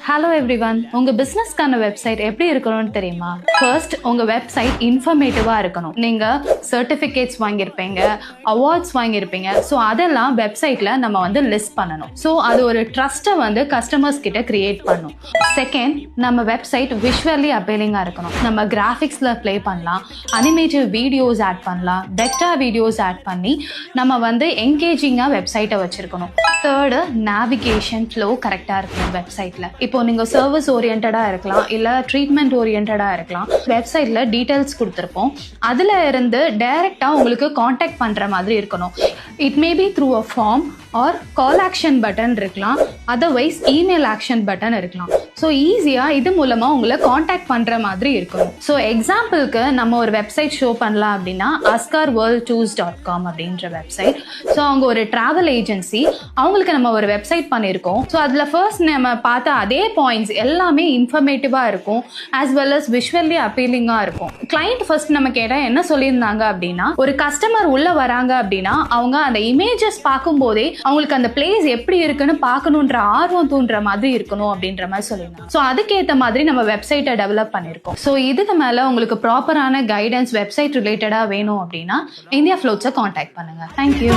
Hello everyone, உங்க பிசினஸ்க்கான website எப்படி இருக்கணும்னு தெரியுமா? ஃபர்ஸ்ட் உங்க வெப்சைட் இன்ஃபர்மேட்டிவா இருக்கணும். நீங்க சர்டிபிகேட்ஸ் வாங்கியிருப்பீங்க, அவார்ட்ஸ் வாங்கியிருப்பீங்க. ஸோ அதெல்லாம் வெப்சைட்ல நம்ம வந்து லிஸ்ட் பண்ணணும். ஸோ அது ஒரு ட்ரஸ்ட்டை வந்து கஸ்டமர்ஸ் கிட்ட கிரியேட் பண்ணும். செகண்ட், நம்ம வெப்சைட் விஷுவலி அப்பீலிங்கா இருக்கணும். நம்ம கிராஃபிக்ஸ்ல ப்ளே பண்ணலாம், அனிமேட்டிவ் வீடியோஸ் ஆட் பண்ணலாம், வெக்டார் வீடியோஸ் ஆட் பண்ணி நம்ம வந்து என்கேஜிங்கா வெப்சைட்டை வச்சிருக்கணும். தேர்டு, நேவிகேஷன் ஃப்ளோ கரெக்டா இருக்கணும் வெப்சைட்ல. இப்போ நீங்க சர்வீஸ் ஓரியன்டா இருக்கலாம், இல்ல ட்ரீட்மெண்ட் ஓரியன்டா இருக்கலாம். வெப்சைட்ல டீடைல்ஸ் கொடுத்துருப்போம், அதுல இருந்து டைரக்டா உங்களுக்கு காண்டாக்ட் பண்ற மாதிரி இருக்கணும். It may be through a form or call action button இருக்கலாம், அதர்வைஸ் இமெயில் ஆக்ஷன் பட்டன் இருக்கலாம். ஸோ ஈஸியா இது மூலமா உங்களை காண்டாக்ட் பண்ற மாதிரி இருக்கணும். ஸோ எக்ஸாம்பிளுக்கு நம்ம ஒரு வெப்சைட் ஷோ பண்ணலாம் அப்படின்னா askarworldtours.com அப்படின்ற வெப்சைட். ஸோ அவங்க ஒரு டிராவல் ஏஜென்சி, அவங்களுக்கு நம்ம ஒரு வெப்சைட் பண்ணியிருக்கோம். ஸோ அதில் ஃபர்ஸ்ட் நம்ம பார்த்த அதே பாயிண்ட்ஸ் எல்லாமே இன்ஃபர்மேட்டிவாக இருக்கும், ஆஸ் வெல் அஸ் விஷுவலி அப்பீலிங்காக இருக்கும். கிளைண்ட் ஃபர்ஸ்ட் நம்ம கேட்டால் என்ன சொல்லியிருந்தாங்க அப்படின்னா, ஒரு கஸ்டமர் உள்ள வராங்க அப்படின்னா அவங்க அந்த இமேஜஸ் பார்க்கும்போதே அவங்களுக்கு அந்த பிளேஸ் எப்படி இருக்குன்னு பார்க்கணுன்ற ஆர்வம் தூண்டுற மாதிரி இருக்கணும் அப்படின்ற மாதிரி சொல்லியிருந்தாங்க. ஸோ அதுக்கேற்ற மாதிரி நம்ம வெப்சைட்டை டெவலப் பண்ணியிருக்கோம். ஸோ இதுக்கு மேலே உங்களுக்கு ப்ராப்பரான கைடன்ஸ் வெப்சைட் ரிலேட்டடாக வேணும் அப்படின்னா இந்தியா ஃப்ளோட்ஸை காண்டாக்ட் பண்ணுங்க. தேங்க்யூ.